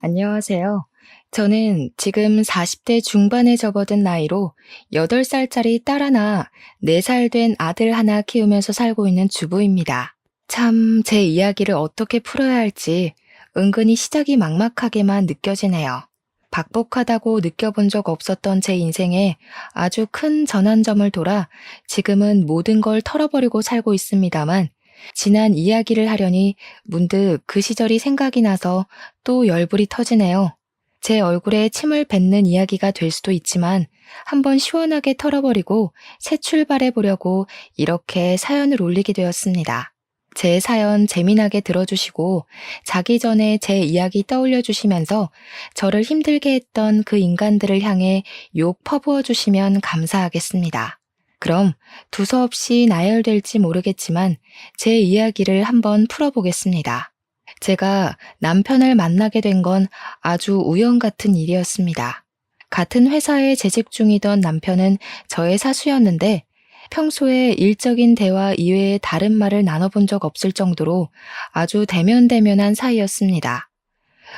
안녕하세요. 저는 지금 40대 중반에 접어든 나이로 8살짜리 딸 하나, 4살 된 아들 하나 키우면서 살고 있는 주부입니다. 참, 제 이야기를 어떻게 풀어야 할지 은근히 시작이 막막하게만 느껴지네요. 박복하다고 느껴본 적 없었던 제 인생에 아주 큰 전환점을 돌아 지금은 모든 걸 털어버리고 살고 있습니다만, 지난 이야기를 하려니 문득 그 시절이 생각이 나서 또 열불이 터지네요. 제 얼굴에 침을 뱉는 이야기가 될 수도 있지만 한번 시원하게 털어버리고 새 출발해 보려고 이렇게 사연을 올리게 되었습니다. 제 사연 재미나게 들어주시고 자기 전에 제 이야기 떠올려 주시면서 저를 힘들게 했던 그 인간들을 향해 욕 퍼부어 주시면 감사하겠습니다. 그럼 두서없이 나열될지 모르겠지만 제 이야기를 한번 풀어보겠습니다. 제가 남편을 만나게 된 건 아주 우연 같은 일이었습니다. 같은 회사에 재직 중이던 남편은 저의 사수였는데 평소에 일적인 대화 이외에 다른 말을 나눠본 적 없을 정도로 아주 대면대면한 사이였습니다.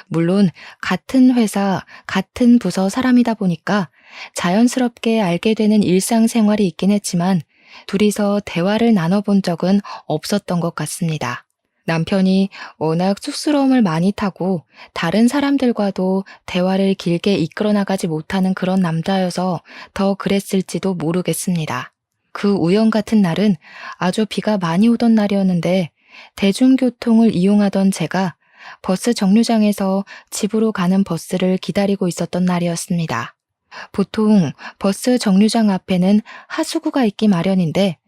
물론 같은 회사, 같은 부서 사람이다 보니까 자연스럽게 알게 되는 일상생활이 있긴 했지만 둘이서 대화를 나눠본 적은 없었던 것 같습니다. 남편이 워낙 쑥스러움을 많이 타고 다른 사람들과도 대화를 길게 이끌어 나가지 못하는 그런 남자여서 더 그랬을지도 모르겠습니다. 그 우연 같은 날은 아주 비가 많이 오던 날이었는데 대중교통을 이용하던 제가 버스 정류장에서 집으로 가는 버스를 기다리고 있었던 날이었습니다. 보통 버스 정류장 앞에는 하수구가 있기 마련인데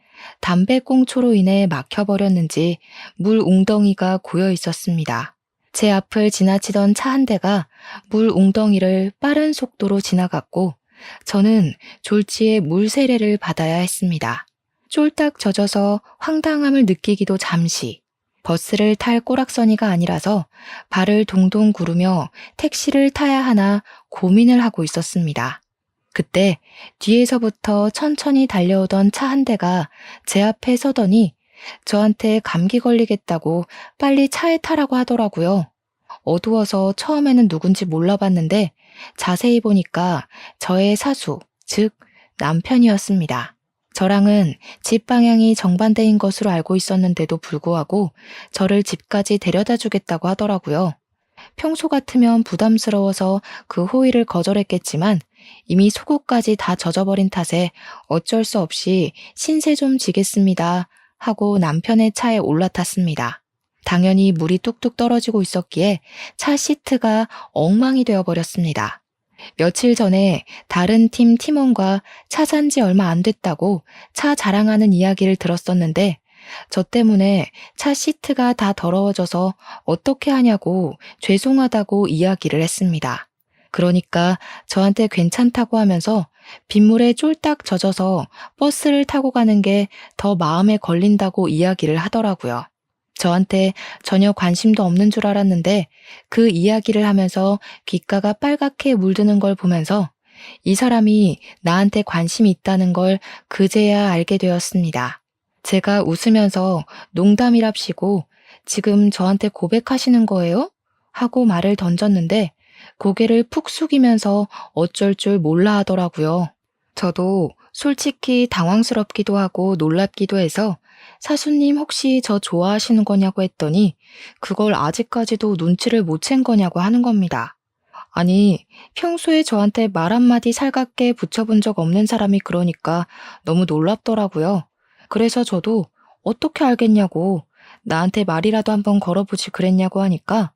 담배꽁초로 인해 막혀버렸는지 물 웅덩이가 고여 있었습니다. 제 앞을 지나치던 차 한 대가 물 웅덩이를 빠른 속도로 지나갔고 저는 졸지에 물 세례를 받아야 했습니다. 쫄딱 젖어서 황당함을 느끼기도 잠시. 버스를 탈 꼬락서니가 아니라서 발을 동동 구르며 택시를 타야 하나 고민을 하고 있었습니다. 그때 뒤에서부터 천천히 달려오던 차 한 대가 제 앞에 서더니 저한테 감기 걸리겠다고 빨리 차에 타라고 하더라고요. 어두워서 처음에는 누군지 몰라봤는데 자세히 보니까 저의 사수, 즉 남편이었습니다. 저랑은 집 방향이 정반대인 것으로 알고 있었는데도 불구하고 저를 집까지 데려다 주겠다고 하더라고요. 평소 같으면 부담스러워서 그 호의를 거절했겠지만 이미 속옷까지 다 젖어버린 탓에 어쩔 수 없이 신세 좀 지겠습니다 하고 남편의 차에 올라탔습니다. 당연히 물이 뚝뚝 떨어지고 있었기에 차 시트가 엉망이 되어버렸습니다. 며칠 전에 다른 팀 팀원과 차 산 지 얼마 안 됐다고 차 자랑하는 이야기를 들었었는데 저 때문에 차 시트가 다 더러워져서 어떻게 하냐고 죄송하다고 이야기를 했습니다. 그러니까 저한테 괜찮다고 하면서 빗물에 쫄딱 젖어서 버스를 타고 가는 게 더 마음에 걸린다고 이야기를 하더라고요. 저한테 전혀 관심도 없는 줄 알았는데 그 이야기를 하면서 귓가가 빨갛게 물드는 걸 보면서 이 사람이 나한테 관심이 있다는 걸 그제야 알게 되었습니다. 제가 웃으면서 농담이랍시고 지금 저한테 고백하시는 거예요? 하고 말을 던졌는데 고개를 푹 숙이면서 어쩔 줄 몰라 하더라고요. 저도 솔직히 당황스럽기도 하고 놀랍기도 해서 사수님 혹시 저 좋아하시는 거냐고 했더니 그걸 아직까지도 눈치를 못 챈 거냐고 하는 겁니다. 아니, 평소에 저한테 말 한마디 살갑게 붙여본 적 없는 사람이 그러니까 너무 놀랍더라고요. 그래서 저도 어떻게 알겠냐고 나한테 말이라도 한번 걸어보지 그랬냐고 하니까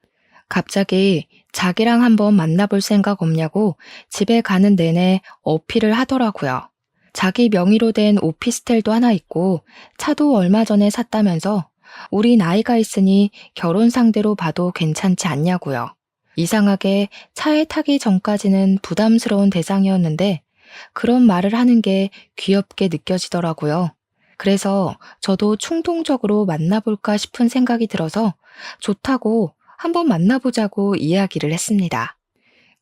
갑자기 자기랑 한번 만나볼 생각 없냐고 집에 가는 내내 어필을 하더라고요. 자기 명의로 된 오피스텔도 하나 있고 차도 얼마 전에 샀다면서 우리 나이가 있으니 결혼 상대로 봐도 괜찮지 않냐고요. 이상하게 차에 타기 전까지는 부담스러운 대상이었는데 그런 말을 하는 게 귀엽게 느껴지더라고요. 그래서 저도 충동적으로 만나볼까 싶은 생각이 들어서 좋다고 한번 만나보자고 이야기를 했습니다.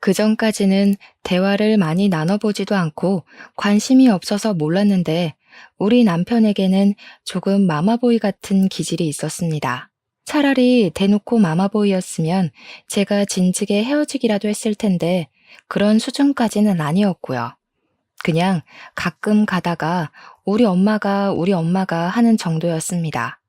그 전까지는 대화를 많이 나눠보지도 않고 관심이 없어서 몰랐는데 우리 남편에게는 조금 마마보이 같은 기질이 있었습니다. 차라리 대놓고 마마보이였으면 제가 진즉에 헤어지기라도 했을 텐데 그런 수준까지는 아니었고요. 그냥 가끔 가다가 우리 엄마가 하는 정도였습니다.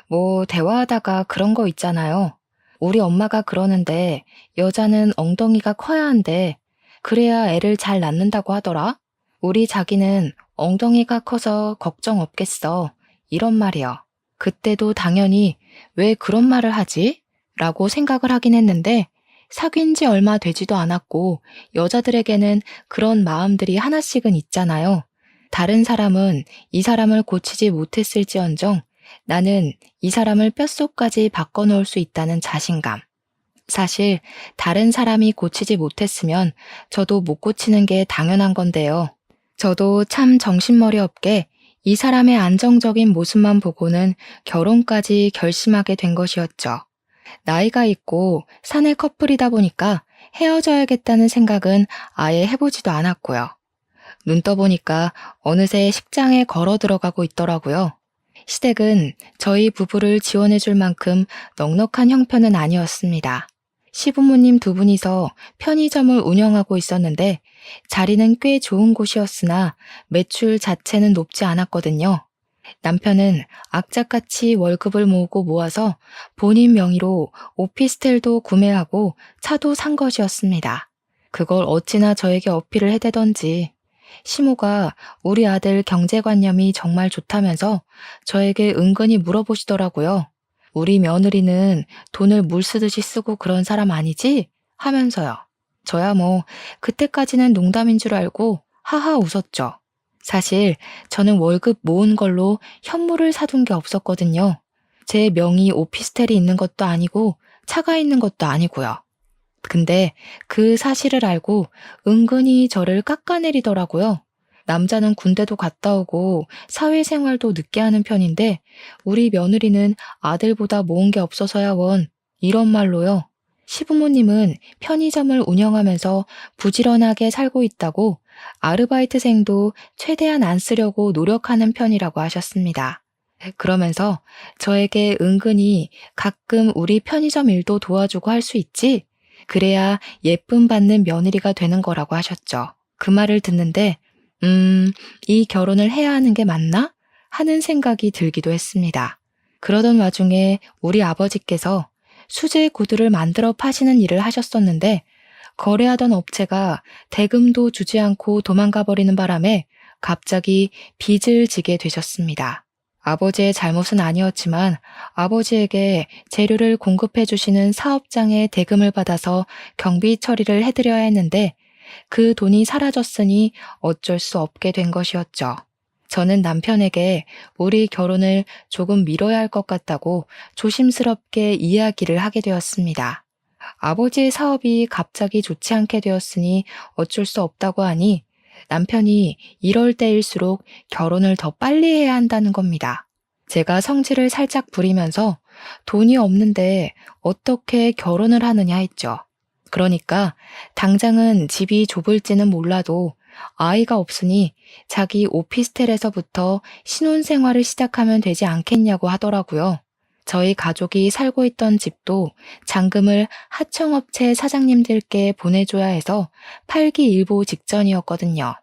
뭐 대화하다가 그런 거 있잖아요. 우리 엄마가 그러는데 여자는 엉덩이가 커야 한대. 그래야 애를 잘 낳는다고 하더라. 우리 자기는 엉덩이가 커서 걱정 없겠어. 이런 말이요. 그때도 당연히 왜 그런 말을 하지? 라고 생각을 하긴 했는데 사귄 지 얼마 되지도 않았고 여자들에게는 그런 마음들이 하나씩은 있잖아요. 다른 사람은 이 사람을 고치지 못했을지언정 나는 이 사람을 뼛속까지 바꿔놓을 수 있다는 자신감. 사실 다른 사람이 고치지 못했으면 저도 못 고치는 게 당연한 건데요. 저도 참 정신머리 없게 이 사람의 안정적인 모습만 보고는 결혼까지 결심하게 된 것이었죠. 나이가 있고 사내 커플이다 보니까 헤어져야겠다는 생각은 아예 해보지도 않았고요. 눈 떠보니까 어느새 식장에 걸어 들어가고 있더라고요. 시댁은 저희 부부를 지원해줄 만큼 넉넉한 형편은 아니었습니다. 시부모님 두 분이서 편의점을 운영하고 있었는데 자리는 꽤 좋은 곳이었으나 매출 자체는 높지 않았거든요. 남편은 악착같이 월급을 모으고 모아서 본인 명의로 오피스텔도 구매하고 차도 산 것이었습니다. 그걸 어찌나 저에게 어필을 해대던지 시모가 우리 아들 경제관념이 정말 좋다면서 저에게 은근히 물어보시더라고요. 우리 며느리는 돈을 물 쓰듯이 쓰고 그런 사람 아니지? 하면서요. 저야 뭐 그때까지는 농담인 줄 알고 하하 웃었죠. 사실 저는 월급 모은 걸로 현물을 사둔 게 없었거든요. 제 명의 오피스텔이 있는 것도 아니고 차가 있는 것도 아니고요. 근데 그 사실을 알고 은근히 저를 깎아내리더라고요. 남자는 군대도 갔다 오고 사회생활도 늦게 하는 편인데 우리 며느리는 아들보다 모은 게 없어서야 원. 이런 말로요. 시부모님은 편의점을 운영하면서 부지런하게 살고 있다고 아르바이트생도 최대한 안 쓰려고 노력하는 편이라고 하셨습니다. 그러면서 저에게 은근히 가끔 우리 편의점 일도 도와주고 할 수 있지? 그래야 예쁨 받는 며느리가 되는 거라고 하셨죠. 그 말을 듣는데, 이 결혼을 해야 하는 게 맞나? 하는 생각이 들기도 했습니다. 그러던 와중에 우리 아버지께서 수제 구두를 만들어 파시는 일을 하셨었는데, 거래하던 업체가 대금도 주지 않고 도망가 버리는 바람에 갑자기 빚을 지게 되셨습니다. 아버지의 잘못은 아니었지만 아버지에게 재료를 공급해 주시는 사업장의 대금을 받아서 경비 처리를 해드려야 했는데 그 돈이 사라졌으니 어쩔 수 없게 된 것이었죠. 저는 남편에게 우리 결혼을 조금 미뤄야 할 것 같다고 조심스럽게 이야기를 하게 되었습니다. 아버지의 사업이 갑자기 좋지 않게 되었으니 어쩔 수 없다고 하니 남편이 이럴 때일수록 결혼을 더 빨리 해야 한다는 겁니다. 제가 성질을 살짝 부리면서 돈이 없는데 어떻게 결혼을 하느냐 했죠. 그러니까 당장은 집이 좁을지는 몰라도 아이가 없으니 자기 오피스텔에서부터 신혼생활을 시작하면 되지 않겠냐고 하더라고요. 저희 가족이 살고 있던 집도 잔금을 하청업체 사장님들께 보내줘야 해서 팔기 일보 직전이었거든요.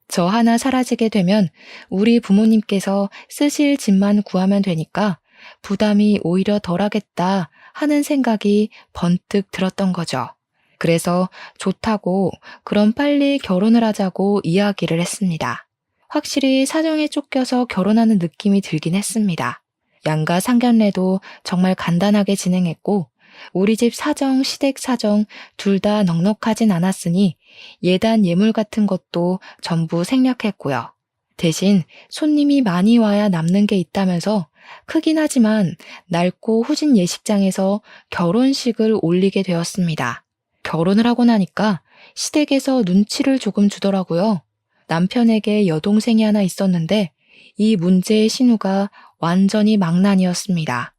저 하나 사라지게 되면 우리 부모님께서 쓰실 집만 구하면 되니까 부담이 오히려 덜하겠다 하는 생각이 번뜩 들었던 거죠. 그래서 좋다고 그럼 빨리 결혼을 하자고 이야기를 했습니다. 확실히 사정에 쫓겨서 결혼하는 느낌이 들긴 했습니다. 양가 상견례도 정말 간단하게 진행했고 우리 집 사정, 시댁 사정 둘 다 넉넉하진 않았으니 예단 예물 같은 것도 전부 생략했고요. 대신 손님이 많이 와야 남는 게 있다면서 크긴 하지만 낡고 후진 예식장에서 결혼식을 올리게 되었습니다. 결혼을 하고 나니까 시댁에서 눈치를 조금 주더라고요. 남편에게 여동생이 하나 있었는데 이 문제의 신우가 완전히 망난이었습니다.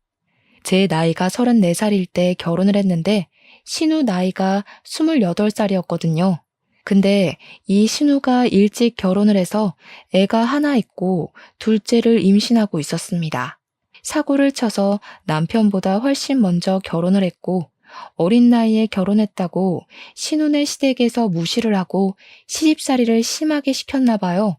제 나이가 34살일 때 결혼을 했는데 신우 나이가 28살이었거든요. 근데 이 신우가 일찍 결혼을 해서 애가 하나 있고 둘째를 임신하고 있었습니다. 사고를 쳐서 남편보다 훨씬 먼저 결혼을 했고 어린 나이에 결혼했다고 신혼의 시댁에서 무시를 하고 시집살이를 심하게 시켰나 봐요.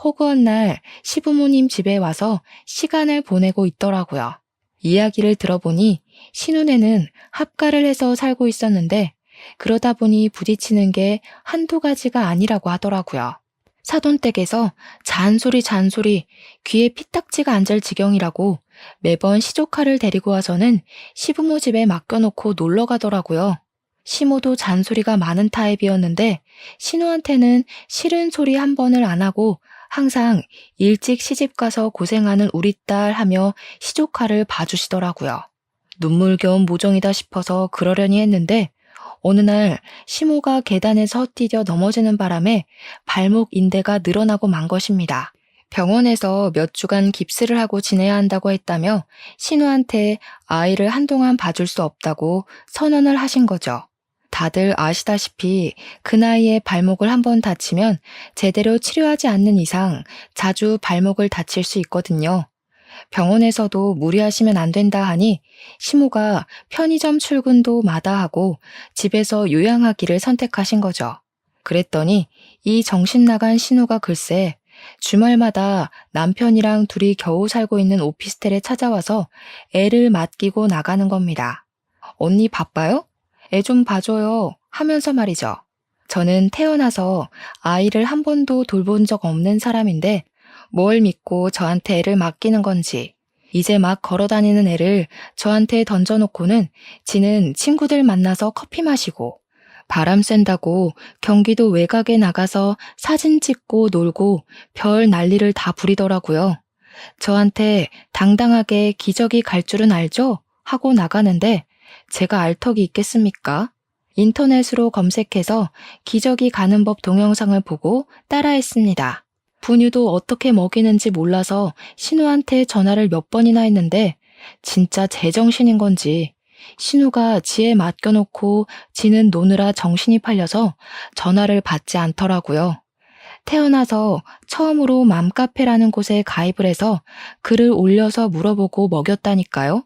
허구한 날 시부모님 집에 와서 시간을 보내고 있더라고요. 이야기를 들어보니 신혼에는 합가를 해서 살고 있었는데 그러다 보니 부딪히는 게 한두 가지가 아니라고 하더라고요. 사돈댁에서 잔소리 귀에 피딱지가 앉을 지경이라고 매번 시조카를 데리고 와서는 시부모 집에 맡겨놓고 놀러 가더라고요. 시모도 잔소리가 많은 타입이었는데 신우한테는 싫은 소리 한 번을 안 하고 항상 일찍 시집 가서 고생하는 우리 딸 하며 시조카를 봐주시더라고요. 눈물겨운 모정이다 싶어서 그러려니 했는데 어느 날 시모가 계단에서 헛디뎌 넘어지는 바람에 발목 인대가 늘어나고 만 것입니다. 병원에서 몇 주간 깁스를 하고 지내야 한다고 했다며 신우한테 아이를 한동안 봐줄 수 없다고 선언을 하신 거죠. 다들 아시다시피 그 나이에 발목을 한번 다치면 제대로 치료하지 않는 이상 자주 발목을 다칠 수 있거든요. 병원에서도 무리하시면 안 된다 하니 시모가 편의점 출근도 마다하고 집에서 요양하기를 선택하신 거죠. 그랬더니 이 정신 나간 신우가 글쎄 주말마다 남편이랑 둘이 겨우 살고 있는 오피스텔에 찾아와서 애를 맡기고 나가는 겁니다. 언니 바빠요? 애 좀 봐줘요 하면서 말이죠. 저는 태어나서 아이를 한 번도 돌본 적 없는 사람인데 뭘 믿고 저한테 애를 맡기는 건지 이제 막 걸어다니는 애를 저한테 던져놓고는 지는 친구들 만나서 커피 마시고 바람 쐰다고 경기도 외곽에 나가서 사진 찍고 놀고 별 난리를 다 부리더라고요. 저한테 당당하게 기저귀 갈 줄은 알죠? 하고 나가는데 제가 알 턱이 있겠습니까? 인터넷으로 검색해서 기저귀 가는 법 동영상을 보고 따라했습니다. 분유도 어떻게 먹이는지 몰라서 신우한테 전화를 몇 번이나 했는데 진짜 제정신인 건지 신우가 지에 맡겨놓고 지는 노느라 정신이 팔려서 전화를 받지 않더라고요. 태어나서 처음으로 맘카페라는 곳에 가입을 해서 글을 올려서 물어보고 먹였다니까요.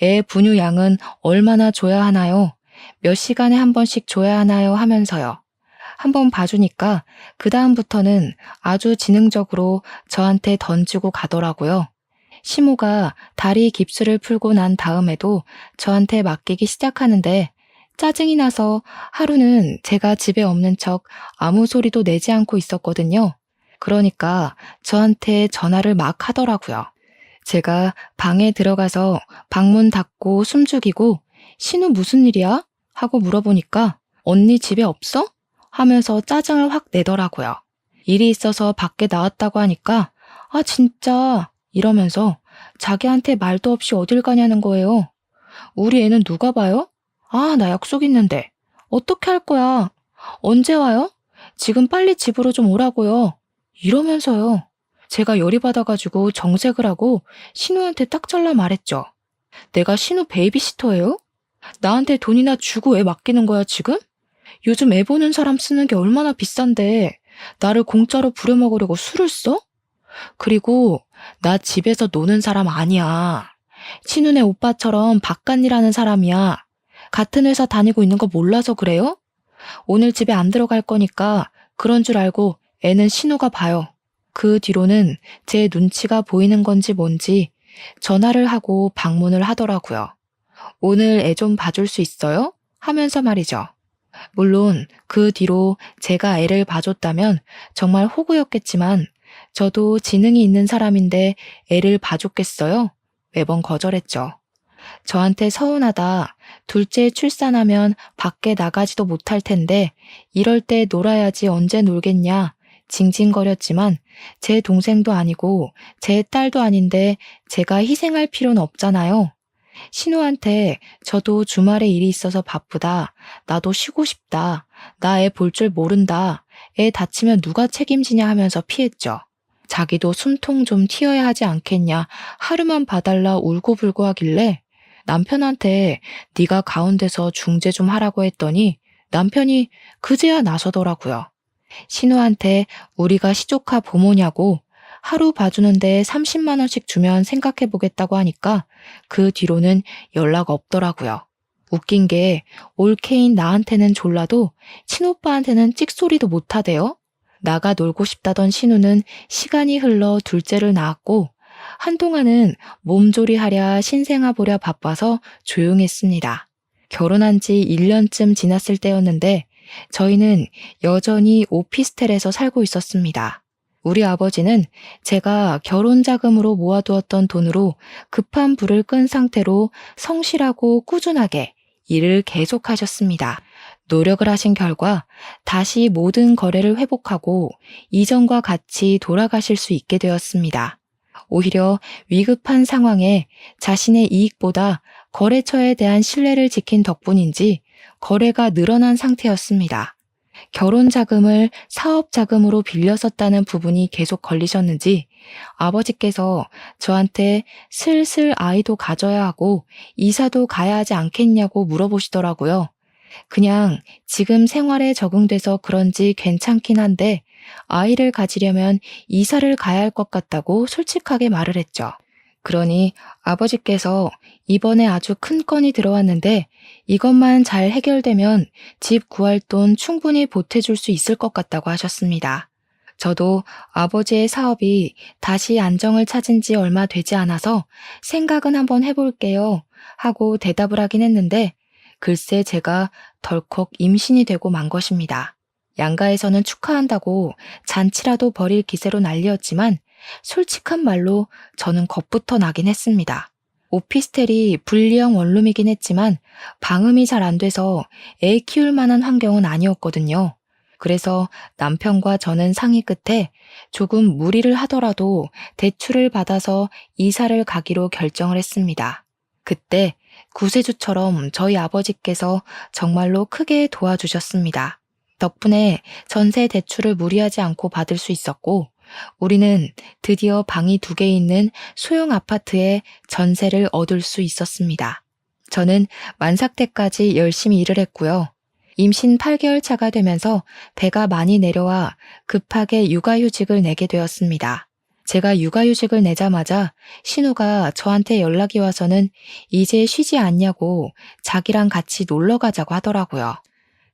애 분유 양은 얼마나 줘야 하나요? 몇 시간에 한 번씩 줘야 하나요? 하면서요. 한번 봐주니까 그 다음부터는 아주 지능적으로 저한테 던지고 가더라고요. 시모가 다리 깁스를 풀고 난 다음에도 저한테 맡기기 시작하는데 짜증이 나서 하루는 제가 집에 없는 척 아무 소리도 내지 않고 있었거든요. 그러니까 저한테 전화를 막 하더라고요. 제가 방에 들어가서 방문 닫고 숨죽이고 신우 무슨 일이야? 하고 물어보니까 언니 집에 없어? 하면서 짜증을 확 내더라고요. 일이 있어서 밖에 나왔다고 하니까 아 진짜 이러면서 자기한테 말도 없이 어딜 가냐는 거예요. 우리 애는 누가 봐요? 아, 나 약속 있는데. 어떻게 할 거야? 언제 와요? 지금 빨리 집으로 좀 오라고요. 이러면서요. 제가 열이 받아가지고 정색을 하고 신우한테 딱 잘라 말했죠. 내가 신우 베이비시터예요? 나한테 돈이나 주고 애 맡기는 거야 지금? 요즘 애 보는 사람 쓰는 게 얼마나 비싼데 나를 공짜로 부려먹으려고 술을 써? 그리고 나 집에서 노는 사람 아니야. 신우네 오빠처럼 바깥일하는 사람이야. 같은 회사 다니고 있는 거 몰라서 그래요? 오늘 집에 안 들어갈 거니까 그런 줄 알고 애는 신우가 봐요. 그 뒤로는 제 눈치가 보이는 건지 뭔지 전화를 하고 방문을 하더라고요. 오늘 애 좀 봐줄 수 있어요? 하면서 말이죠. 물론 그 뒤로 제가 애를 봐줬다면 정말 호구였겠지만 저도 지능이 있는 사람인데 애를 봐줬겠어요? 매번 거절했죠. 저한테 서운하다. 둘째 출산하면 밖에 나가지도 못할 텐데 이럴 때 놀아야지 언제 놀겠냐. 징징거렸지만 제 동생도 아니고 제 딸도 아닌데 제가 희생할 필요는 없잖아요. 신우한테 저도 주말에 일이 있어서 바쁘다. 나도 쉬고 싶다. 나 애 볼 줄 모른다. 애 다치면 누가 책임지냐 하면서 피했죠. 자기도 숨통 좀 튀어야 하지 않겠냐. 하루만 봐달라 울고불고 하길래 남편한테 네가 가운데서 중재 좀 하라고 했더니 남편이 그제야 나서더라고요. 신우한테 우리가 시조카 부모냐고 하루 봐주는데 30만 원씩 주면 생각해 보겠다고 하니까 그 뒤로는 연락 없더라고요. 웃긴 게 올케인 나한테는 졸라도 친오빠한테는 찍소리도 못하대요. 나가 놀고 싶다던 신우는 시간이 흘러 둘째를 낳았고 한동안은 몸조리 하랴 신생아 보랴 바빠서 조용했습니다. 결혼한 지 1년쯤 지났을 때였는데 저희는 여전히 오피스텔에서 살고 있었습니다. 우리 아버지는 제가 결혼 자금으로 모아두었던 돈으로 급한 불을 끈 상태로 성실하고 꾸준하게 일을 계속하셨습니다. 노력을 하신 결과 다시 모든 거래를 회복하고 이전과 같이 돌아가실 수 있게 되었습니다. 오히려 위급한 상황에 자신의 이익보다 거래처에 대한 신뢰를 지킨 덕분인지 거래가 늘어난 상태였습니다. 결혼 자금을 사업 자금으로 빌려 썼다는 부분이 계속 걸리셨는지 아버지께서 저한테 슬슬 아이도 가져야 하고 이사도 가야 하지 않겠냐고 물어보시더라고요. 그냥 지금 생활에 적응돼서 그런지 괜찮긴 한데 아이를 가지려면 이사를 가야 할 것 같다고 솔직하게 말을 했죠. 그러니 아버지께서 이번에 아주 큰 건이 들어왔는데 이것만 잘 해결되면 집 구할 돈 충분히 보태줄 수 있을 것 같다고 하셨습니다. 저도 아버지의 사업이 다시 안정을 찾은 지 얼마 되지 않아서 생각은 한번 해볼게요 하고 대답을 하긴 했는데 글쎄 제가 덜컥 임신이 되고 만 것입니다. 양가에서는 축하한다고 잔치라도 벌일 기세로 난리였지만 솔직한 말로 저는 겁부터 나긴 했습니다. 오피스텔이 분리형 원룸이긴 했지만 방음이 잘 안 돼서 애 키울 만한 환경은 아니었거든요. 그래서 남편과 저는 상의 끝에 조금 무리를 하더라도 대출을 받아서 이사를 가기로 결정을 했습니다. 그때 구세주처럼 저희 아버지께서 정말로 크게 도와주셨습니다. 덕분에 전세 대출을 무리하지 않고 받을 수 있었고 우리는 드디어 방이 2개 있는 소형 아파트에 전세를 얻을 수 있었습니다. 저는 만삭 때까지 열심히 일을 했고요. 임신 8개월 차가 되면서 배가 많이 내려와 급하게 육아휴직을 내게 되었습니다. 제가 육아휴직을 내자마자 신우가 저한테 연락이 와서는 이제 쉬지 않냐고 자기랑 같이 놀러 가자고 하더라고요.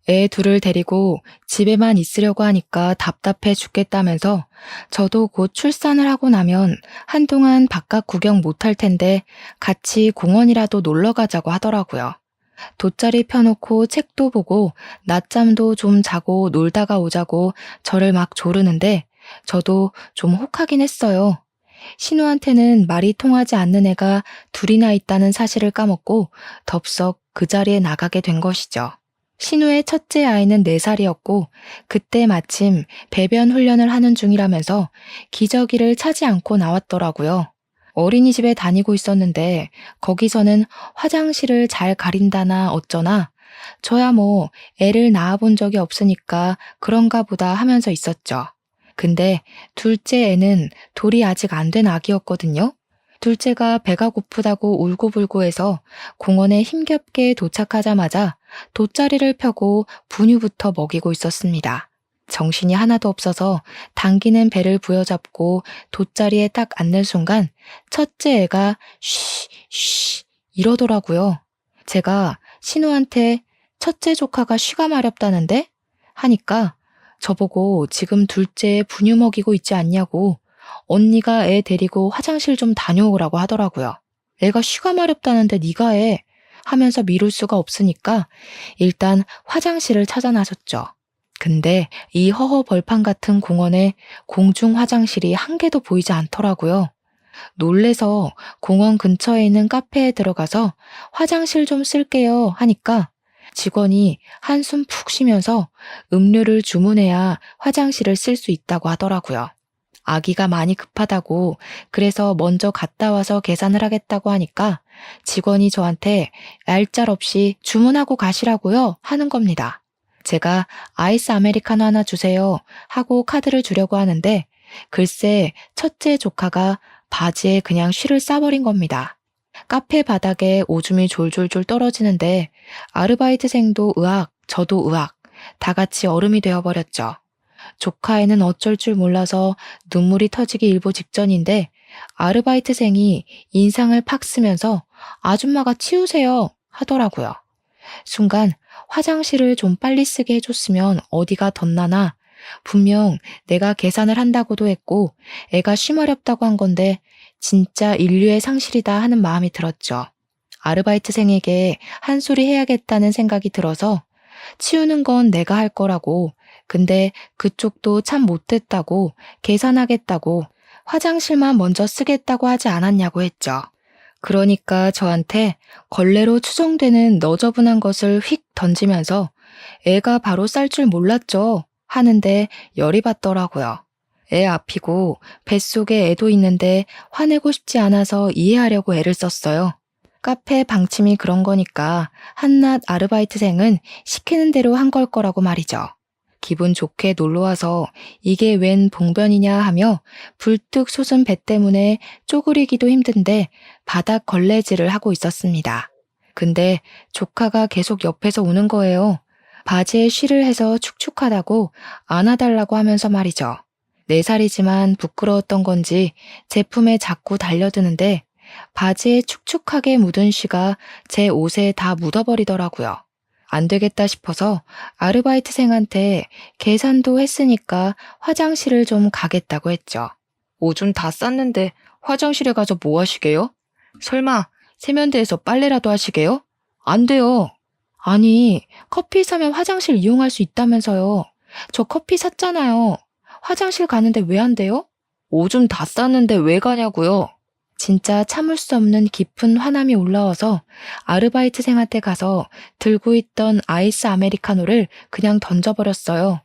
애 둘을 데리고 집에만 있으려고 하니까 답답해 죽겠다면서 저도 곧 출산을 하고 나면 한동안 바깥 구경 못할 텐데 같이 공원이라도 놀러 가자고 하더라고요. 돗자리 펴놓고 책도 보고 낮잠도 좀 자고 놀다가 오자고 저를 막 조르는데 저도 좀 혹하긴 했어요. 신우한테는 말이 통하지 않는 애가 둘이나 있다는 사실을 까먹고 덥석 그 자리에 나가게 된 것이죠. 신우의 첫째 아이는 4살이었고 그때 마침 배변 훈련을 하는 중이라면서 기저귀를 차지 않고 나왔더라고요. 어린이집에 다니고 있었는데 거기서는 화장실을 잘 가린다나 어쩌나 저야 뭐 애를 낳아본 적이 없으니까 그런가 보다 하면서 있었죠. 근데 둘째 애는 돌이 아직 안 된 아기였거든요. 둘째가 배가 고프다고 울고불고 해서 공원에 힘겹게 도착하자마자 돗자리를 펴고 분유부터 먹이고 있었습니다. 정신이 하나도 없어서 당기는 배를 부여잡고 돗자리에 딱 앉는 순간 첫째 애가 쉬 이러더라고요. 제가 신우한테 첫째 조카가 쉬가 마렵다는데? 하니까 저보고 지금 둘째 분유 먹이고 있지 않냐고 언니가 애 데리고 화장실 좀 다녀오라고 하더라고요. 애가 쉬가 마렵다는데 네가 해 하면서 미룰 수가 없으니까 일단 화장실을 찾아 나섰죠. 근데 이 허허 벌판 같은 공원에 공중 화장실이 한 개도 보이지 않더라고요. 놀래서 공원 근처에 있는 카페에 들어가서 화장실 좀 쓸게요 하니까 직원이 한숨 푹 쉬면서 음료를 주문해야 화장실을 쓸 수 있다고 하더라고요. 아기가 많이 급하다고 그래서 먼저 갔다 와서 계산을 하겠다고 하니까 직원이 저한테 얄짤없이 주문하고 가시라고요 하는 겁니다. 제가 아이스 아메리카노 하나 주세요 하고 카드를 주려고 하는데 글쎄 첫째 조카가 바지에 그냥 쉬를 싸버린 겁니다. 카페 바닥에 오줌이 졸졸졸 떨어지는데 아르바이트생도 으악, 저도 으악, 다 같이 얼음이 되어버렸죠. 조카애는 어쩔 줄 몰라서 눈물이 터지기 일보 직전인데 아르바이트생이 인상을 팍 쓰면서 아줌마가 치우세요 하더라고요. 순간 화장실을 좀 빨리 쓰게 해줬으면 어디가 덧나나. 분명 내가 계산을 한다고도 했고 애가 쉬마렵다고 한 건데 진짜 인류의 상실이다 하는 마음이 들었죠. 아르바이트생에게 한 소리 해야겠다는 생각이 들어서 치우는 건 내가 할 거라고, 근데 그쪽도 참 못됐다고, 계산하겠다고, 화장실만 먼저 쓰겠다고 하지 않았냐고 했죠. 그러니까 저한테 걸레로 추정되는 너저분한 것을 휙 던지면서 애가 바로 쌀 줄 몰랐죠 하는데 열이 받더라고요. 애 앞이고 뱃속에 애도 있는데 화내고 싶지 않아서 이해하려고 애를 썼어요. 카페 방침이 그런 거니까 한낱 아르바이트생은 시키는 대로 한 걸 거라고 말이죠. 기분 좋게 놀러와서 이게 웬 봉변이냐 하며 불뚝 솟은 배 때문에 쪼그리기도 힘든데 바닥 걸레질을 하고 있었습니다. 근데 조카가 계속 옆에서 우는 거예요. 바지에 쉬를 해서 축축하다고 안아달라고 하면서 말이죠. 4살이지만 부끄러웠던 건지 제품에 자꾸 달려드는데 바지에 축축하게 묻은 쉬가 제 옷에 다 묻어버리더라고요. 안 되겠다 싶어서 아르바이트생한테 계산도 했으니까 화장실을 좀 가겠다고 했죠. 오줌 다 쌌는데 화장실에 가서 뭐 하시게요? 설마 세면대에서 빨래라도 하시게요? 안 돼요. 아니, 커피 사면 화장실 이용할 수 있다면서요. 저 커피 샀잖아요. 화장실 가는데 왜 안 돼요? 오줌 다 쌌는데 왜 가냐고요? 진짜 참을 수 없는 깊은 화남이 올라와서 아르바이트생한테 가서 들고 있던 아이스 아메리카노를 그냥 던져버렸어요.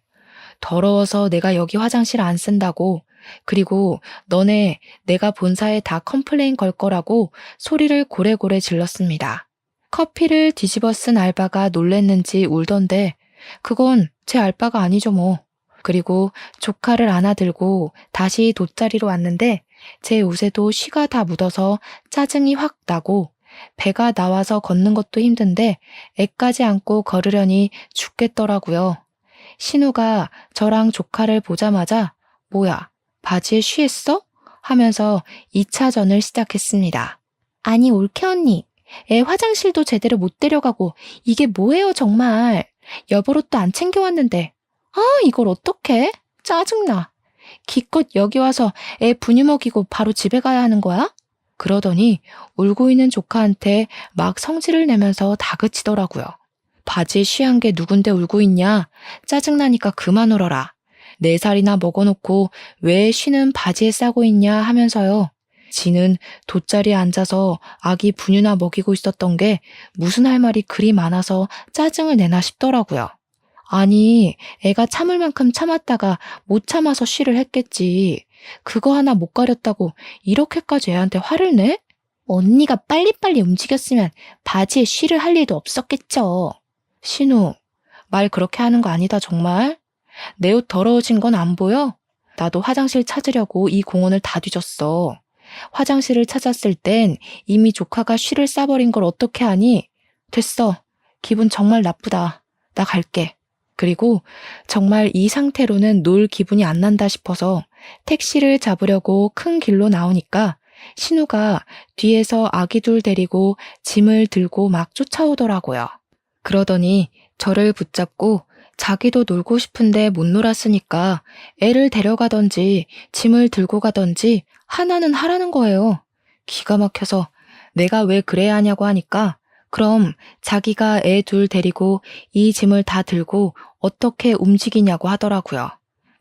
더러워서 내가 여기 화장실 안 쓴다고, 그리고 너네 내가 본사에 다 컴플레인 걸 거라고 소리를 고래고래 질렀습니다. 커피를 뒤집어 쓴 알바가 놀랬는지 울던데 그건 제 알바가 아니죠 뭐. 그리고 조카를 안아들고 다시 돗자리로 왔는데 제 옷에도 쉬가 다 묻어서 짜증이 확 나고 배가 나와서 걷는 것도 힘든데 애까지 안고 걸으려니 죽겠더라고요. 신우가 저랑 조카를 보자마자 뭐야, 바지에 쉬했어? 하면서 2차전을 시작했습니다. 아니 올케 언니, 애 화장실도 제대로 못 데려가고 이게 뭐예요 정말. 여벌옷도 안 챙겨왔는데 아 이걸 어떡해? 짜증나. 기껏 여기 와서 애 분유 먹이고 바로 집에 가야 하는 거야? 그러더니 울고 있는 조카한테 막 성질을 내면서 다그치더라고요. 바지에 쉬한 게 누군데 울고 있냐? 짜증나니까 그만 울어라. 4살이나 먹어놓고 왜 쉬는 바지에 싸고 있냐 하면서요. 지는 돗자리에 앉아서 아기 분유나 먹이고 있었던 게 무슨 할 말이 그리 많아서 짜증을 내나 싶더라고요. 아니, 애가 참을 만큼 참았다가 못 참아서 쉬를 했겠지. 그거 하나 못 가렸다고 이렇게까지 애한테 화를 내? 언니가 빨리빨리 움직였으면 바지에 쉬를 할 일도 없었겠죠. 신우, 말 그렇게 하는 거 아니다 정말. 내 옷 더러워진 건 안 보여? 나도 화장실 찾으려고 이 공원을 다 뒤졌어. 화장실을 찾았을 땐 이미 조카가 쉬를 싸버린 걸 어떻게 하니? 됐어. 기분 정말 나쁘다. 나 갈게. 그리고 정말 이 상태로는 놀 기분이 안 난다 싶어서 택시를 잡으려고 큰 길로 나오니까 신우가 뒤에서 아기 둘 데리고 짐을 들고 막 쫓아오더라고요. 그러더니 저를 붙잡고 자기도 놀고 싶은데 못 놀았으니까 애를 데려가던지 짐을 들고 가던지 하나는 하라는 거예요. 기가 막혀서 내가 왜 그래야 하냐고 하니까 그럼 자기가 애 둘 데리고 이 짐을 다 들고 어떻게 움직이냐고 하더라고요.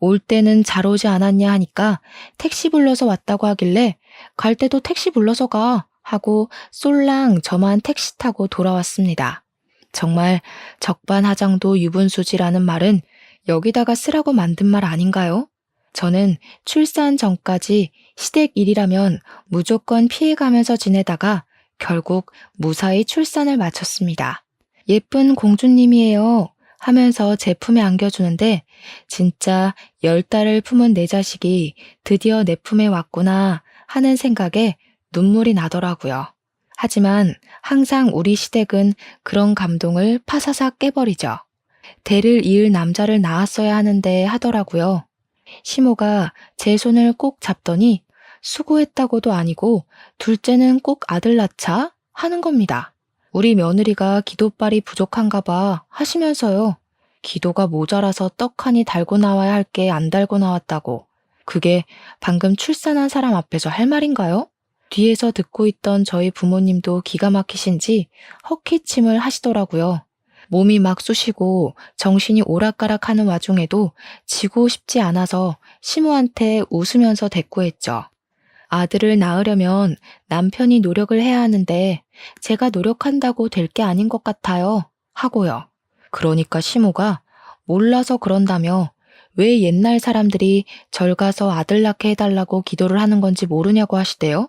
올 때는 잘 오지 않았냐 하니까 택시 불러서 왔다고 하길래 갈 때도 택시 불러서 가 하고 쏠랑 저만 택시 타고 돌아왔습니다. 정말 적반하장도 유분수지라는 말은 여기다가 쓰라고 만든 말 아닌가요? 저는 출산 전까지 시댁 일이라면 무조건 피해가면서 지내다가 결국 무사히 출산을 마쳤습니다. 예쁜 공주님이에요 하면서 제 품에 안겨주는데 진짜 10달을 품은 내 자식이 드디어 내 품에 왔구나 하는 생각에 눈물이 나더라고요. 하지만 항상 우리 시댁은 그런 감동을 파사삭 깨버리죠. 대를 이을 남자를 낳았어야 하는데 하더라고요. 시모가 제 손을 꼭 잡더니 수고했다고도 아니고 둘째는 꼭 아들 낳자 하는 겁니다. 우리 며느리가 기도빨이 부족한가 봐 하시면서요. 기도가 모자라서 떡 하니 달고 나와야 할 게 안 달고 나왔다고. 그게 방금 출산한 사람 앞에서 할 말인가요? 뒤에서 듣고 있던 저희 부모님도 기가 막히신지 헛기침을 하시더라고요. 몸이 막 쑤시고 정신이 오락가락하는 와중에도 지고 싶지 않아서 시모한테 웃으면서 대꾸했죠. 아들을 낳으려면 남편이 노력을 해야 하는데 제가 노력한다고 될 게 아닌 것 같아요. 하고요. 그러니까 시모가 몰라서 그런다며 왜 옛날 사람들이 절 가서 아들 낳게 해달라고 기도를 하는 건지 모르냐고 하시대요.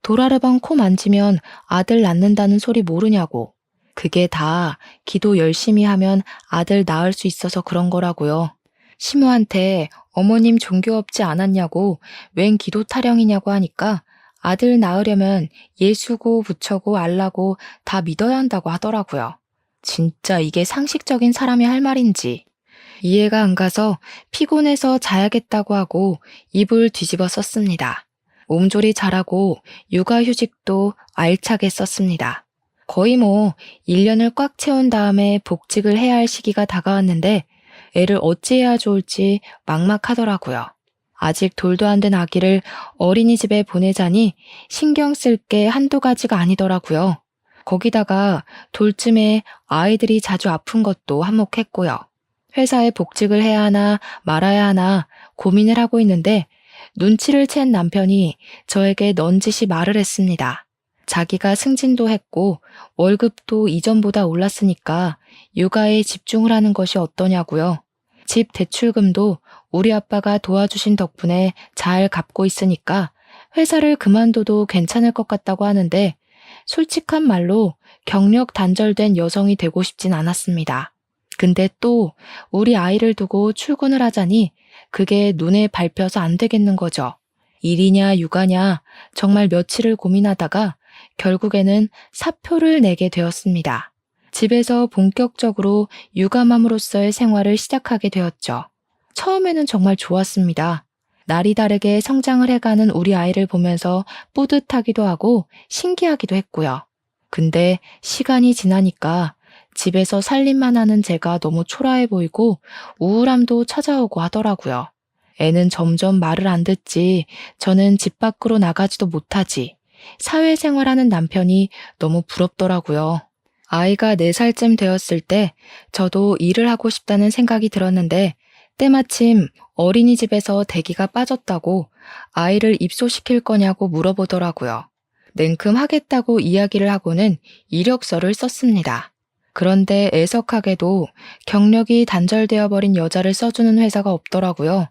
도라르방 코 만지면 아들 낳는다는 소리 모르냐고. 그게 다 기도 열심히 하면 아들 낳을 수 있어서 그런 거라고요. 시모한테 어머님 종교 없지 않았냐고 웬 기도 타령이냐고 하니까 아들 낳으려면 예수고 부처고 알라고 다 믿어야 한다고 하더라고요. 진짜 이게 상식적인 사람이 할 말인지. 이해가 안 가서 피곤해서 자야겠다고 하고 이불 뒤집어 썼습니다. 몸조리 잘하고 육아휴직도 알차게 썼습니다. 거의 1년을 꽉 채운 다음에 복직을 해야 할 시기가 다가왔는데 애를 어찌해야 좋을지 막막하더라고요. 아직 돌도 안 된 아기를 어린이집에 보내자니 신경 쓸 게 한두 가지가 아니더라고요. 거기다가 돌쯤에 아이들이 자주 아픈 것도 한몫했고요. 회사에 복직을 해야 하나 말아야 하나 고민을 하고 있는데 눈치를 챈 남편이 저에게 넌지시 말을 했습니다. 자기가 승진도 했고 월급도 이전보다 올랐으니까 육아에 집중을 하는 것이 어떠냐고요. 집 대출금도 우리 아빠가 도와주신 덕분에 잘 갚고 있으니까 회사를 그만둬도 괜찮을 것 같다고 하는데 솔직한 말로 경력 단절된 여성이 되고 싶진 않았습니다. 근데 또 우리 아이를 두고 출근을 하자니 그게 눈에 밟혀서 안 되겠는 거죠. 일이냐 육아냐 정말 며칠을 고민하다가 결국에는 사표를 내게 되었습니다. 집에서 본격적으로 육아맘으로서의 생활을 시작하게 되었죠. 처음에는 정말 좋았습니다. 날이 다르게 성장을 해가는 우리 아이를 보면서 뿌듯하기도 하고 신기하기도 했고요. 근데 시간이 지나니까 집에서 살림만 하는 제가 너무 초라해 보이고 우울함도 찾아오고 하더라고요. 애는 점점 말을 안 듣지, 저는 집 밖으로 나가지도 못하지. 사회생활하는 남편이 너무 부럽더라고요. 아이가 4살쯤 되었을 때 저도 일을 하고 싶다는 생각이 들었는데 때마침 어린이집에서 대기가 빠졌다고 아이를 입소시킬 거냐고 물어보더라고요. 냉큼 하겠다고 이야기를 하고는 이력서를 썼습니다. 그런데 애석하게도 경력이 단절되어 버린 여자를 써주는 회사가 없더라고요.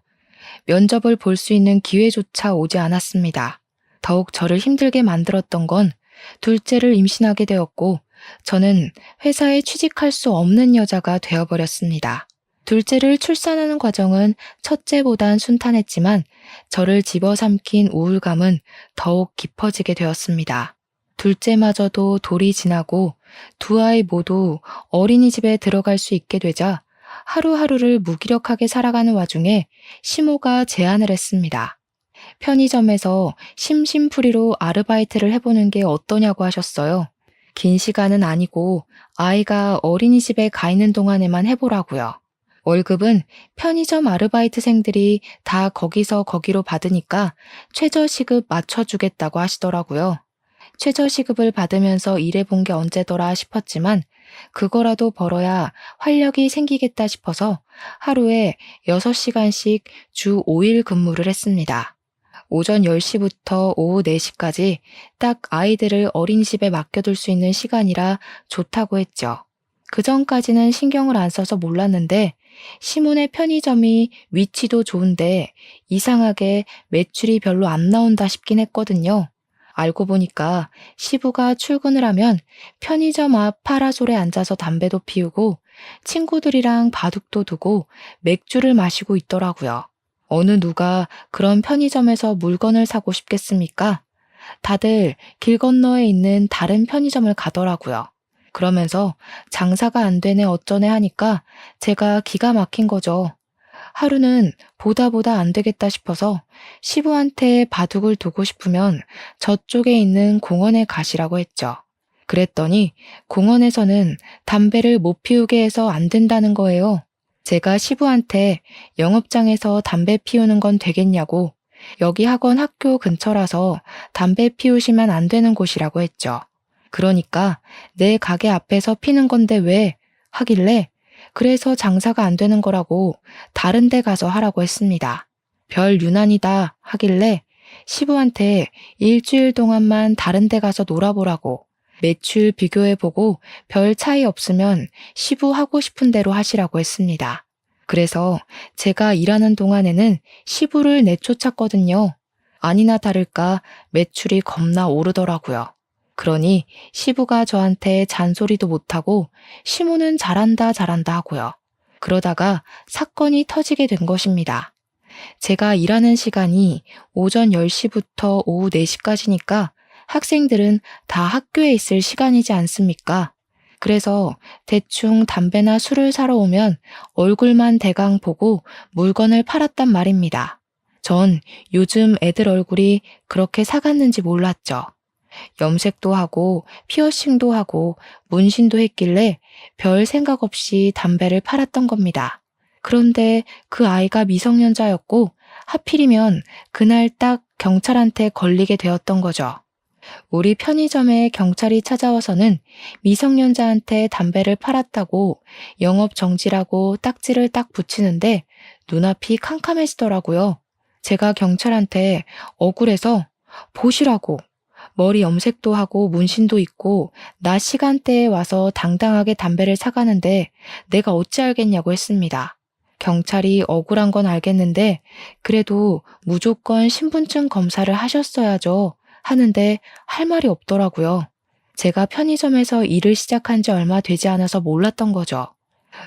면접을 볼 수 있는 기회조차 오지 않았습니다. 더욱 저를 힘들게 만들었던 건 둘째를 임신하게 되었고 저는 회사에 취직할 수 없는 여자가 되어버렸습니다. 둘째를 출산하는 과정은 첫째보단 순탄했지만 저를 집어삼킨 우울감은 더욱 깊어지게 되었습니다. 둘째마저도 돌이 지나고 두 아이 모두 어린이집에 들어갈 수 있게 되자 하루하루를 무기력하게 살아가는 와중에 시모가 제안을 했습니다. 편의점에서 심심풀이로 아르바이트를 해보는 게 어떠냐고 하셨어요. 긴 시간은 아니고 아이가 어린이집에 가 있는 동안에만 해보라고요. 월급은 편의점 아르바이트생들이 다 거기서 거기로 받으니까 최저시급 맞춰주겠다고 하시더라고요. 최저시급을 받으면서 일해본 게 언제더라 싶었지만 그거라도 벌어야 활력이 생기겠다 싶어서 하루에 6시간씩 주 5일 근무를 했습니다. 오전 10시부터 오후 4시까지 딱 아이들을 어린이집에 맡겨둘 수 있는 시간이라 좋다고 했죠. 그전까지는 신경을 안 써서 몰랐는데 시몬의 편의점이 위치도 좋은데 이상하게 매출이 별로 안 나온다 싶긴 했거든요. 알고 보니까 시부가 출근을 하면 편의점 앞 파라솔에 앉아서 담배도 피우고 친구들이랑 바둑도 두고 맥주를 마시고 있더라고요. 어느 누가 그런 편의점에서 물건을 사고 싶겠습니까? 다들 길 건너에 있는 다른 편의점을 가더라고요. 그러면서 장사가 안 되네 어쩌네 하니까 제가 기가 막힌 거죠. 하루는 보다 보다 안 되겠다 싶어서 시부한테 바둑을 두고 싶으면 저쪽에 있는 공원에 가시라고 했죠. 그랬더니 공원에서는 담배를 못 피우게 해서 안 된다는 거예요. 제가 시부한테 영업장에서 담배 피우는 건 되겠냐고, 여기 학교 근처라서 담배 피우시면 안 되는 곳이라고 했죠. 그러니까 내 가게 앞에서 피는 건데 왜? 하길래 그래서 장사가 안 되는 거라고 다른 데 가서 하라고 했습니다. 별 유난이다 하길래 시부한테 일주일 동안만 다른 데 가서 놀아보라고, 매출 비교해보고 별 차이 없으면 시부 하고 싶은 대로 하시라고 했습니다. 그래서 제가 일하는 동안에는 시부를 내쫓았거든요. 아니나 다를까 매출이 겁나 오르더라고요. 그러니 시부가 저한테 잔소리도 못하고 시무는 잘한다 잘한다 하고요. 그러다가 사건이 터지게 된 것입니다. 제가 일하는 시간이 오전 10시부터 오후 4시까지니까 학생들은 다 학교에 있을 시간이지 않습니까? 그래서 대충 담배나 술을 사러 오면 얼굴만 대강 보고 물건을 팔았단 말입니다. 전 요즘 애들 얼굴이 그렇게 사갔는지 몰랐죠. 염색도 하고 피어싱도 하고 문신도 했길래 별 생각 없이 담배를 팔았던 겁니다. 그런데 그 아이가 미성년자였고 하필이면 그날 딱 경찰한테 걸리게 되었던 거죠. 우리 편의점에 경찰이 찾아와서는 미성년자한테 담배를 팔았다고 영업 정지라고 딱지를 딱 붙이는데 눈앞이 캄캄해지더라고요. 제가 경찰한테 억울해서 보시라고, 머리 염색도 하고 문신도 있고 낮 시간대에 와서 당당하게 담배를 사가는데 내가 어찌 알겠냐고 했습니다. 경찰이 억울한 건 알겠는데 그래도 무조건 신분증 검사를 하셨어야죠 하는데 할 말이 없더라고요. 제가 편의점에서 일을 시작한 지 얼마 되지 않아서 몰랐던 거죠.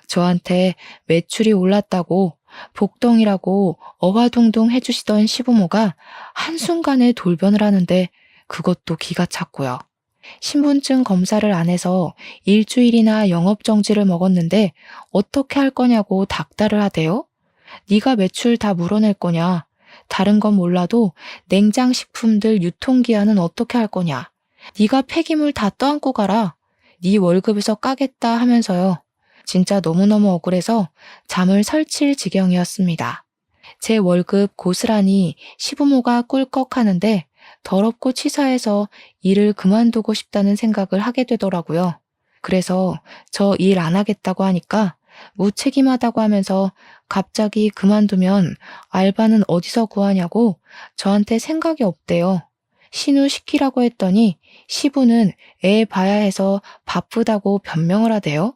저한테 매출이 올랐다고 복덩이라고 어화둥둥 해주시던 시부모가 한순간에 돌변을 하는데 그것도 기가 찼고요. 신분증 검사를 안 해서 일주일이나 영업정지를 먹었는데 어떻게 할 거냐고 닥달을 하대요? 네가 매출 다 물어낼 거냐? 다른 건 몰라도 냉장식품들 유통기한은 어떻게 할 거냐? 네가 폐기물 다 떠안고 가라. 네 월급에서 까겠다 하면서요. 진짜 너무너무 억울해서 잠을 설칠 지경이었습니다. 제 월급 고스란히 시부모가 꿀꺽하는데 더럽고 치사해서 일을 그만두고 싶다는 생각을 하게 되더라고요. 그래서 저 일 안 하겠다고 하니까 무책임하다고 하면서 갑자기 그만두면 알바는 어디서 구하냐고 저한테 생각이 없대요. 신우 시키라고 했더니 시부는 애 봐야 해서 바쁘다고 변명을 하대요.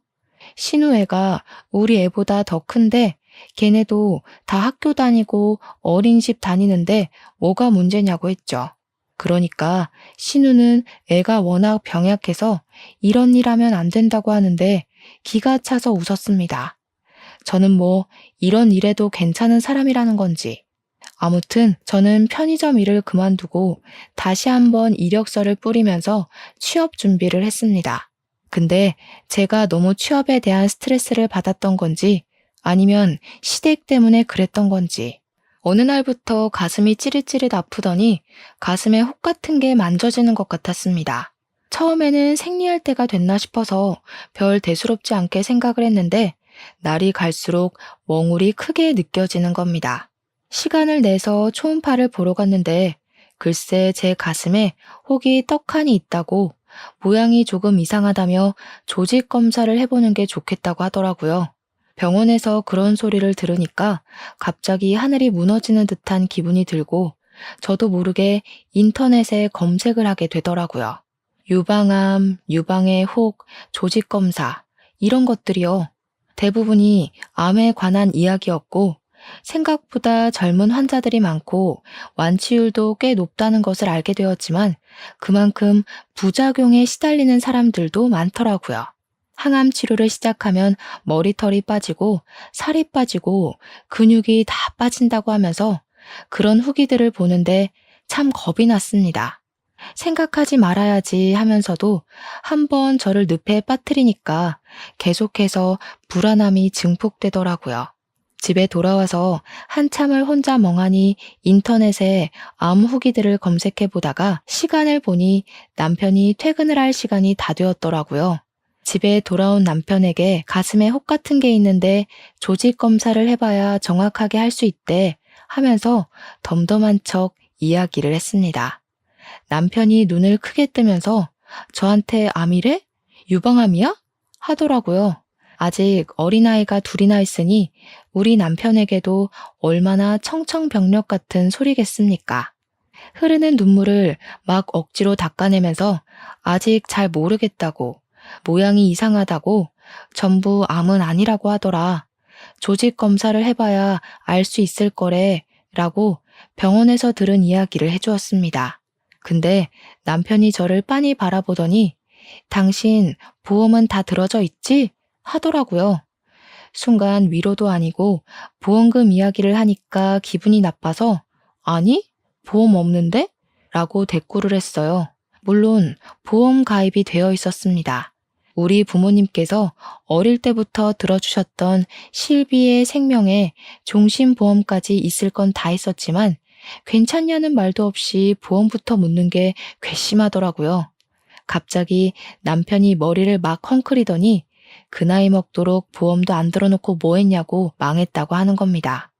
신우 애가 우리 애보다 더 큰데 걔네도 다 학교 다니고 어린이집 다니는데 뭐가 문제냐고 했죠. 그러니까 신우는 애가 워낙 병약해서 이런 일 하면 안 된다고 하는데 기가 차서 웃었습니다. 저는 뭐 이런 일에도 괜찮은 사람이라는 건지. 아무튼 저는 편의점 일을 그만두고 다시 한번 이력서를 뿌리면서 취업 준비를 했습니다. 근데 제가 너무 취업에 대한 스트레스를 받았던 건지 아니면 시댁 때문에 그랬던 건지 어느 날부터 가슴이 찌릿찌릿 아프더니 가슴에 혹 같은 게 만져지는 것 같았습니다. 처음에는 생리할 때가 됐나 싶어서 별 대수롭지 않게 생각을 했는데 날이 갈수록 멍울이 크게 느껴지는 겁니다. 시간을 내서 초음파를 보러 갔는데 글쎄 제 가슴에 혹이 떡하니 있다고, 모양이 조금 이상하다며 조직 검사를 해보는 게 좋겠다고 하더라고요. 병원에서 그런 소리를 들으니까 갑자기 하늘이 무너지는 듯한 기분이 들고 저도 모르게 인터넷에 검색을 하게 되더라고요. 유방암, 유방의 혹, 조직검사 이런 것들이요. 대부분이 암에 관한 이야기였고 생각보다 젊은 환자들이 많고 완치율도 꽤 높다는 것을 알게 되었지만 그만큼 부작용에 시달리는 사람들도 많더라고요. 항암 치료를 시작하면 머리털이 빠지고 살이 빠지고 근육이 다 빠진다고 하면서 그런 후기들을 보는데 참 겁이 났습니다. 생각하지 말아야지 하면서도 한번 저를 늪에 빠뜨리니까 계속해서 불안함이 증폭되더라고요. 집에 돌아와서 한참을 혼자 멍하니 인터넷에 암 후기들을 검색해 보다가 시간을 보니 남편이 퇴근을 할 시간이 다 되었더라고요. 집에 돌아온 남편에게 가슴에 혹 같은 게 있는데 조직 검사를 해봐야 정확하게 할 수 있대 하면서 덤덤한 척 이야기를 했습니다. 남편이 눈을 크게 뜨면서 저한테 암이래? 유방암이야? 하더라고요. 아직 어린아이가 둘이나 있으니 우리 남편에게도 얼마나 청청병력 같은 소리겠습니까? 흐르는 눈물을 막 억지로 닦아내면서 아직 잘 모르겠다고, 모양이 이상하다고, 전부 암은 아니라고 하더라. 조직 검사를 해봐야 알 수 있을 거래 라고 병원에서 들은 이야기를 해주었습니다. 근데 남편이 저를 빤히 바라보더니 당신 보험은 다 들어져 있지? 하더라고요. 순간 위로도 아니고 보험금 이야기를 하니까 기분이 나빠서 아니? 보험 없는데? 라고 대꾸를 했어요. 물론 보험 가입이 되어 있었습니다. 우리 부모님께서 어릴 때부터 들어주셨던 실비의 생명에 종신보험까지 있을 건 다 있었지만 괜찮냐는 말도 없이 보험부터 묻는 게 괘씸하더라고요. 갑자기 남편이 머리를 막 헝클이더니 그 나이 먹도록 보험도 안 들어놓고 뭐 했냐고 망했다고 하는 겁니다.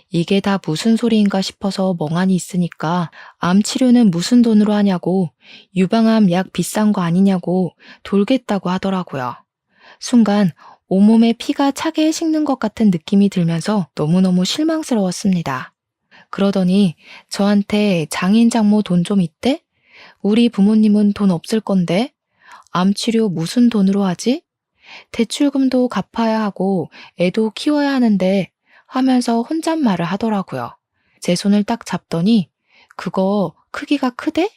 이게 다 무슨 소리인가 싶어서 멍하니 있으니까 암 치료는 무슨 돈으로 하냐고, 유방암 약 비싼 거 아니냐고 돌겠다고 하더라고요. 순간 온몸에 피가 차게 식는 것 같은 느낌이 들면서 너무너무 실망스러웠습니다. 그러더니 저한테 장인 장모 돈 좀 있대? 우리 부모님은 돈 없을 건데? 암 치료 무슨 돈으로 하지? 대출금도 갚아야 하고 애도 키워야 하는데 하면서 혼잣말을 하더라고요. 제 손을 딱 잡더니 그거 크기가 크대?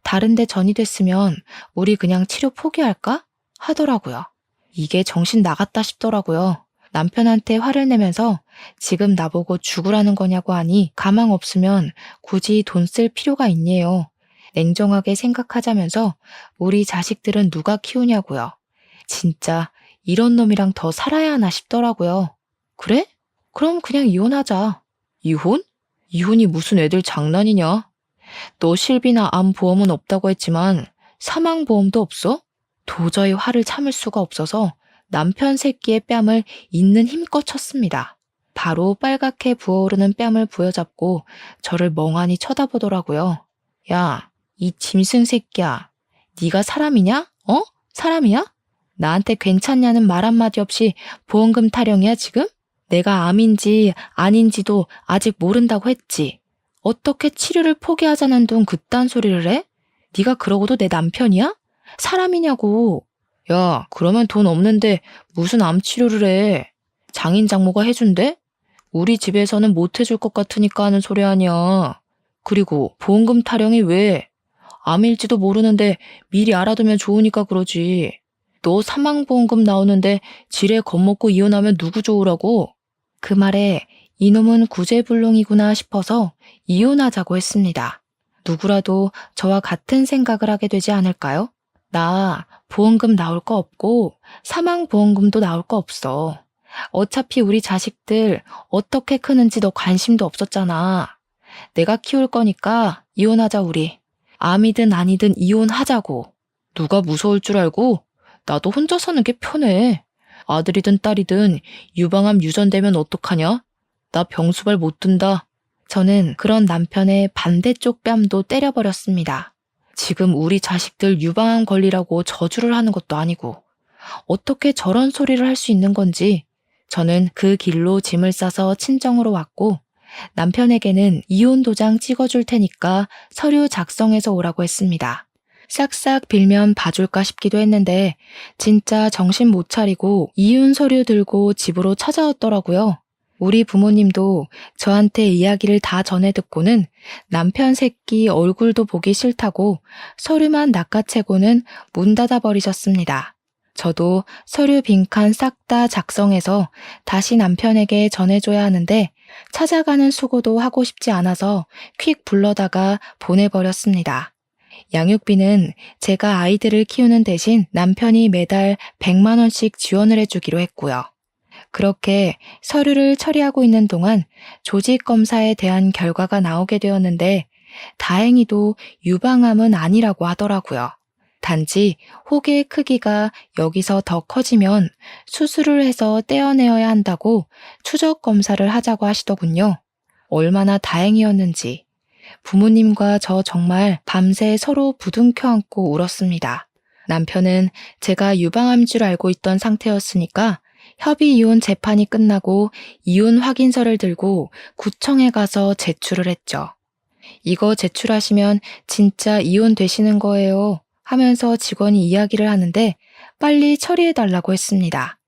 다른데 전이됐으면 우리 그냥 치료 포기할까? 하더라고요. 이게 정신 나갔다 싶더라고요. 남편한테 화를 내면서 지금 나보고 죽으라는 거냐고 하니 가망 없으면 굳이 돈 쓸 필요가 있네요. 냉정하게 생각하자면서 우리 자식들은 누가 키우냐고요. 진짜 이런 놈이랑 더 살아야 하나 싶더라고요. 그래? 그럼 그냥 이혼하자. 이혼? 이혼이 무슨 애들 장난이냐? 너 실비나 암 보험은 없다고 했지만 사망보험도 없어? 도저히 화를 참을 수가 없어서 남편 새끼의 뺨을 있는 힘껏 쳤습니다. 바로 빨갛게 부어오르는 뺨을 부여잡고 저를 멍하니 쳐다보더라고요. 야, 이 짐승 새끼야. 네가 사람이냐? 사람이야? 나한테 괜찮냐는 말 한마디 없이 보험금 타령이야 지금? 내가 암인지 아닌지도 아직 모른다고 했지. 어떻게 치료를 포기하자는 둥 그딴 소리를 해? 네가 그러고도 내 남편이야? 사람이냐고. 야, 그러면 돈 없는데 무슨 암 치료를 해? 장인 장모가 해준대? 우리 집에서는 못 해줄 것 같으니까 하는 소리 아니야. 그리고 보험금 타령이 왜? 암일지도 모르는데 미리 알아두면 좋으니까 그러지. 너 사망보험금 나오는데 지레 겁먹고 이혼하면 누구 좋으라고? 그 말에 이놈은 구제불능이구나 싶어서 이혼하자고 했습니다. 누구라도 저와 같은 생각을 하게 되지 않을까요? 나 보험금 나올 거 없고 사망보험금도 나올 거 없어. 어차피 우리 자식들 어떻게 크는지 너 관심도 없었잖아. 내가 키울 거니까 이혼하자 우리. 암이든 아니든 이혼하자고. 누가 무서울 줄 알고? 나도 혼자 사는 게 편해. 아들이든 딸이든 유방암 유전되면 어떡하냐? 나 병수발 못 든다. 저는 그런 남편의 반대쪽 뺨도 때려버렸습니다. 지금 우리 자식들 유방암 걸리라고 저주를 하는 것도 아니고 어떻게 저런 소리를 할 수 있는 건지 저는 그 길로 짐을 싸서 친정으로 왔고 남편에게는 이혼 도장 찍어줄 테니까 서류 작성해서 오라고 했습니다. 싹싹 빌면 봐줄까 싶기도 했는데 진짜 정신 못 차리고 이혼 서류 들고 집으로 찾아왔더라고요. 우리 부모님도 저한테 이야기를 다 전해 듣고는 남편 새끼 얼굴도 보기 싫다고 서류만 낚아채고는 문 닫아 버리셨습니다. 저도 서류 빈칸 싹 다 작성해서 다시 남편에게 전해줘야 하는데 찾아가는 수고도 하고 싶지 않아서 퀵 불러다가 보내버렸습니다. 양육비는 제가 아이들을 키우는 대신 남편이 매달 100만 원씩 지원을 해주기로 했고요. 그렇게 서류를 처리하고 있는 동안 조직 검사에 대한 결과가 나오게 되었는데 다행히도 유방암은 아니라고 하더라고요. 단지 혹의 크기가 여기서 더 커지면 수술을 해서 떼어내어야 한다고 추적 검사를 하자고 하시더군요. 얼마나 다행이었는지. 부모님과 저 정말 밤새 서로 부둥켜 안고 울었습니다. 남편은 제가 유방암인 줄 알고 있던 상태였으니까 협의 이혼 재판이 끝나고 이혼 확인서를 들고 구청에 가서 제출을 했죠. 이거 제출하시면 진짜 이혼되시는 거예요 하면서 직원이 이야기를 하는데 빨리 처리해달라고 했습니다.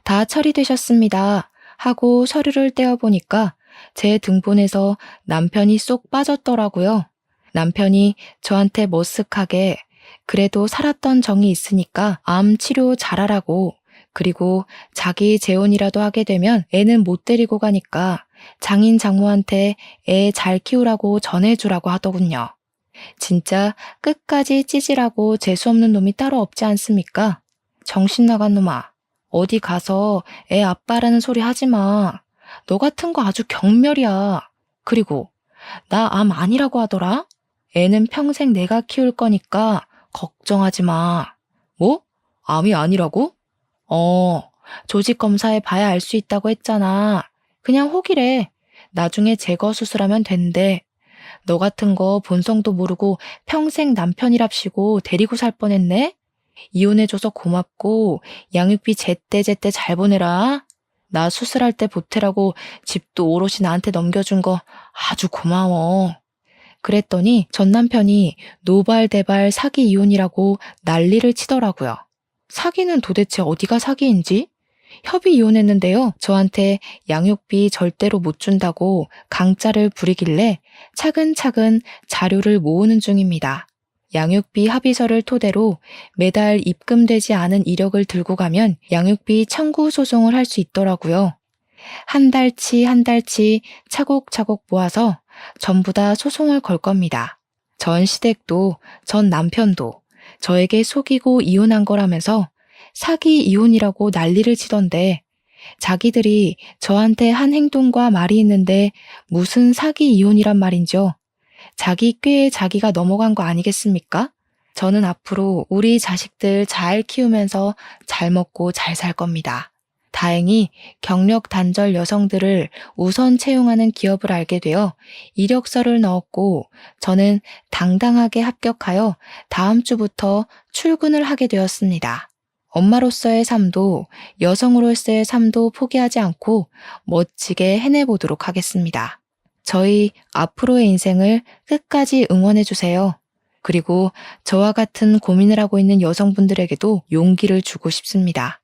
다 처리되셨습니다 하고 서류를 떼어보니까 제 등본에서 남편이 쏙 빠졌더라고요. 남편이 저한테 머쓱하게 그래도 살았던 정이 있으니까 암 치료 잘하라고, 그리고 자기 재혼이라도 하게 되면 애는 못 데리고 가니까 장인 장모한테 애 잘 키우라고 전해주라고 하더군요. 진짜 끝까지 찌질하고 재수없는 놈이 따로 없지 않습니까? 정신 나간 놈아. 어디 가서 애 아빠라는 소리 하지 마. 너 같은 거 아주 경멸이야. 그리고 나 암 아니라고 하더라? 애는 평생 내가 키울 거니까 걱정하지 마. 뭐? 암이 아니라고? 조직 검사해 봐야 알 수 있다고 했잖아. 그냥 혹이래. 나중에 제거 수술하면 된대. 너 같은 거 본성도 모르고 평생 남편이랍시고 데리고 살 뻔했네? 이혼해줘서 고맙고 양육비 제때제때 잘 보내라. 나 수술할 때 보태라고 집도 오롯이 나한테 넘겨준 거 아주 고마워. 그랬더니 전 남편이 노발대발 사기 이혼이라고 난리를 치더라고요. 사기는 도대체 어디가 사기인지? 협의 이혼했는데요. 저한테 양육비 절대로 못 준다고 강짜를 부리길래 차근차근 자료를 모으는 중입니다. 양육비 합의서를 토대로 매달 입금되지 않은 이력을 들고 가면 양육비 청구 소송을 할 수 있더라고요. 한 달치 차곡차곡 모아서 전부 다 소송을 걸 겁니다. 전 시댁도 전 남편도 저에게 속이고 이혼한 거라면서 사기 이혼이라고 난리를 치던데 자기들이 저한테 한 행동과 말이 있는데 무슨 사기 이혼이란 말인지요. 자기 꾀에 자기가 넘어간 거 아니겠습니까? 저는 앞으로 우리 자식들 잘 키우면서 잘 먹고 잘 살 겁니다. 다행히 경력 단절 여성들을 우선 채용하는 기업을 알게 되어 이력서를 넣었고 저는 당당하게 합격하여 다음 주부터 출근을 하게 되었습니다. 엄마로서의 삶도 여성으로서의 삶도 포기하지 않고 멋지게 해내보도록 하겠습니다. 저희 앞으로의 인생을 끝까지 응원해주세요. 그리고 저와 같은 고민을 하고 있는 여성분들에게도 용기를 주고 싶습니다.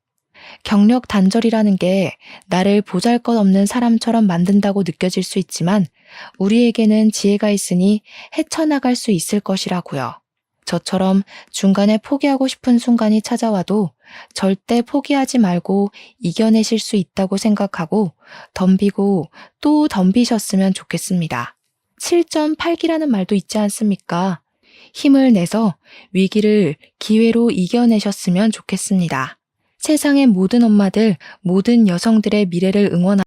경력 단절이라는 게 나를 보잘것없는 사람처럼 만든다고 느껴질 수 있지만 우리에게는 지혜가 있으니 헤쳐나갈 수 있을 것이라고요. 저처럼 중간에 포기하고 싶은 순간이 찾아와도 절대 포기하지 말고 이겨내실 수 있다고 생각하고 덤비고 또 덤비셨으면 좋겠습니다. 7.8기라는 말도 있지 않습니까? 힘을 내서 위기를 기회로 이겨내셨으면 좋겠습니다. 세상의 모든 엄마들, 모든 여성들의 미래를 응원하고